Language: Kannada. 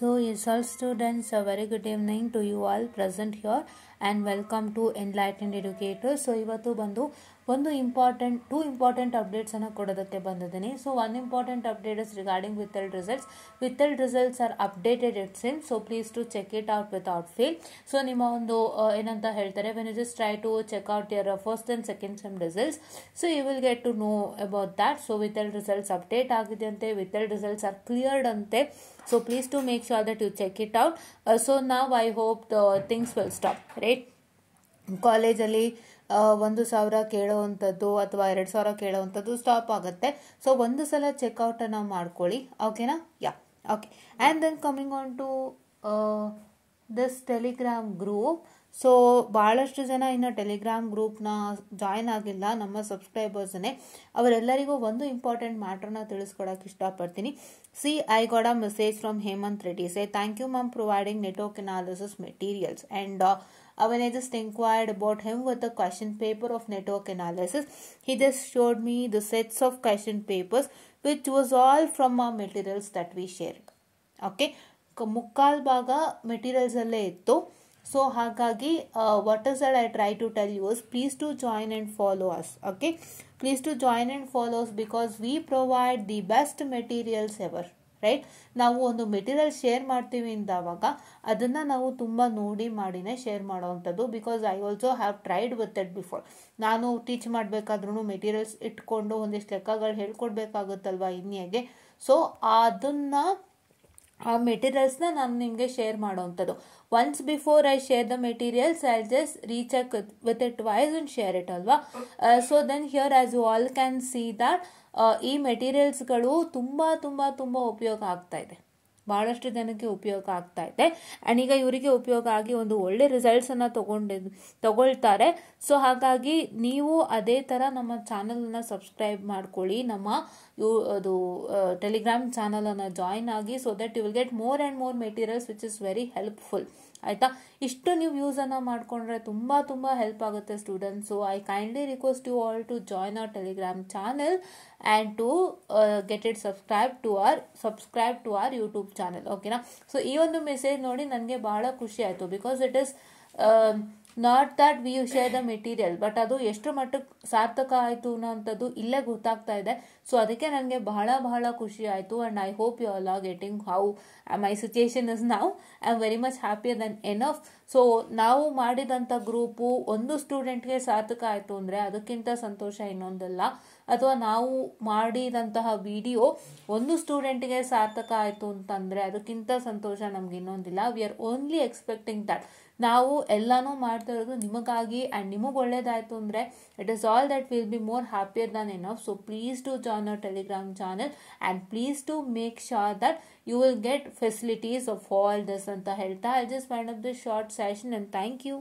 So yes, all students, a very good evening to you all present here and welcome to Enlightened Educators. So ಇವತ್ತು ಬಂದು two important updates ಅನ್ನು ಕೊಡೋದಕ್ಕೆ ಬಂದಿದ್ದೀನಿ. So one important update is regarding withheld results. Withheld results are updated it seems. So please to check it out without fail. So ನಿಮ್ಮ ಒಂದು ಏನಂತ ಹೇಳ್ತಾರೆ, when you just try to check out your first and second sem results, so you will get to know about that. So withheld results update ಆಗಿದೆ ಅಂತೆ, withheld results are cleared ಅಂತೆ. So please to make sure that you check it out. So now I hope the things will stop, right? ಕಾಲೇಜಲ್ಲಿ 1,000 ಕೇಳೋವಂಥದ್ದು ಅಥವಾ 2,000 ಕೇಳೋವಂಥದ್ದು ಸ್ಟಾಪ್ ಆಗುತ್ತೆ. ಸೊ ಒಂದು ಸಲ ಚೆಕ್ಔಟನ್ನು ಮಾಡ್ಕೊಳ್ಳಿ, ಓಕೆನಾ? Ya, okay. And then coming on to this Telegram group. So ಭಾಳಷ್ಟು ಜನ ಇನ್ನು ಟೆಲಿಗ್ರಾಮ್ ಗ್ರೂಪ್ನ ಜಾಯ್ನ್ ಆಗಿಲ್ಲ, ನಮ್ಮ ಸಬ್ಸ್ಕ್ರೈಬರ್ಸ್ನೇ. ಅವರೆಲ್ಲರಿಗೂ ಒಂದು ಇಂಪಾರ್ಟೆಂಟ್ ಮ್ಯಾಟ್ರನ್ನ ತಿಳಿಸ್ಕೊಡೋಕೆ ಇಷ್ಟಪಡ್ತೀನಿ. See, I got a message from Hemanth Reddy. Say thank you ma'am providing network analysis materials. And when I just inquired about him with the question paper of network analysis, he just showed me the sets of question papers which was all from our materials that we shared. Okay, ಮುಕ್ಕಾಲ್ ಭಾಗ ಮೆಟೀರಿಯಲ್ಸ್ ಅಲ್ಲೇ ಇತ್ತು. ಸೊ ಹಾಗಾಗಿ what is that I try to tell you is please to join and follow us. Okay, please to join and follow us because we provide the best materials ever, right? ನಾವು ಒಂದು ಮೆಟೀರಿಯಲ್ ಶೇರ್ ಮಾಡ್ತೀವಿ ಅಂದವಾಗ ಅದನ್ನು ನಾವು ತುಂಬ ನೋಡಿ ಮಾಡಿನೇ ಶೇರ್ ಮಾಡೋವಂಥದ್ದು. Because I also have tried with it before. ನಾನು ಟೀಚ್ ಮಾಡಬೇಕಾದ್ರೂ ಮೆಟೀರಿಯಲ್ಸ್ ಇಟ್ಕೊಂಡು ಒಂದಿಷ್ಟು ಲೆಕ್ಕಗಳು ಹೇಳ್ಕೊಡ್ಬೇಕಾಗುತ್ತಲ್ವ ಇನ್ನಿಗೆ. ಸೊ ಅದನ್ನು ಆ ಮೆಟೀರಿಯಲ್ಸ್ನ ನಾನು ನಿಮಗೆ ಶೇರ್ ಮಾಡೋವಂಥದ್ದು. Once before I share the materials I just recheck with it wise and share it ಅಲ್ವಾ. So then here as you all can see that ಈ ಮೆಟೀರಿಯಲ್ಸ್ಗಳು ತುಂಬ ತುಂಬ ತುಂಬ ಉಪಯೋಗ ಆಗ್ತಾ ಇದೆ, ಭಾಳಷ್ಟು ಜನಕ್ಕೆ ಉಪಯೋಗ ಆಗ್ತಾ ಇದೆ. ಆ್ಯಂಡ್ ಈಗ ಇವರಿಗೆ ಉಪಯೋಗ ಆಗಿ ಒಂದು ಒಳ್ಳೆ ರಿಸಲ್ಟ್ಸನ್ನು ತಗೊಳ್ತಾರೆ. ಸೊ ಹಾಗಾಗಿ ನೀವು ಅದೇ ಥರ ನಮ್ಮ ಚಾನಲನ್ನು ಸಬ್ಸ್ಕ್ರೈಬ್ ಮಾಡ್ಕೊಳ್ಳಿ, ನಮ್ಮ ಅದು ಟೆಲಿಗ್ರಾಮ್ ಚಾನಲನ್ನು ಜಾಯಿನ್ ಆಗಿ. So that you will get more and more materials which is very helpful. ಆಯಿತಾ? ಇಷ್ಟು ನೀವು ಯೂಸನ್ನು ಮಾಡಿಕೊಂಡ್ರೆ ತುಂಬ ತುಂಬ ಹೆಲ್ಪ್ ಆಗುತ್ತೆ students. So I kindly request you all to join our Telegram channel and to get it subscribe to our YouTube channel, ಓಕೆನಾ? ಸೊ ಈ ಒಂದು ಮೆಸೇಜ್ ನೋಡಿ ನನಗೆ ಭಾಳ ಖುಷಿ ಆಯಿತು. Because it is not that we share the material, but ಅದು ಎಷ್ಟು ಮಟ್ಟಕ್ಕೆ ಸಾರ್ಥಕ ಆಯಿತು ಅನ್ನೋಂಥದ್ದು ಇಲ್ಲೇ ಗೊತ್ತಾಗ್ತಾ ಇದೆ. ಸೊ ಅದಕ್ಕೆ ನನಗೆ ಬಹಳ ಬಹಳ ಖುಷಿ ಆಯಿತು. And I hope you all are getting how my situation is now. I am very much happier than enough. So ನಾವು ಮಾಡಿದಂಥ ಗ್ರೂಪು ಒಂದು ಸ್ಟೂಡೆಂಟ್ಗೆ ಸಾರ್ಥಕ ಆಯಿತು ಅಂದರೆ ಅದಕ್ಕಿಂತ ಸಂತೋಷ ಇನ್ನೊಂದಲ್ಲ. ಅಥವಾ ನಾವು ಮಾಡಿದಂತಹ ವಿಡಿಯೋ ಒಂದು ಸ್ಟೂಡೆಂಟ್ಗೆ ಸಾರ್ಥಕ ಆಯಿತು ಅಂತಂದರೆ ಅದಕ್ಕಿಂತ ಸಂತೋಷ ನಮ್ಗೆ ಇನ್ನೊಂದಿಲ್ಲ. We are only expecting that. ನಾವು ಎಲ್ಲನೂ ಮಾಡ್ತಾ ಇರೋದು ನಿಮಗಾಗಿ ಆ್ಯಂಡ್ ನಿಮಗೆ ಒಳ್ಳೇದಾಯಿತು ಅಂದರೆ it is all that will be more happier than enough. So please to join our Telegram channel and please to make sure that you will get facilities of all this ಅಂತ ಹೇಳ್ತಾ I just wind up this short session and thank you.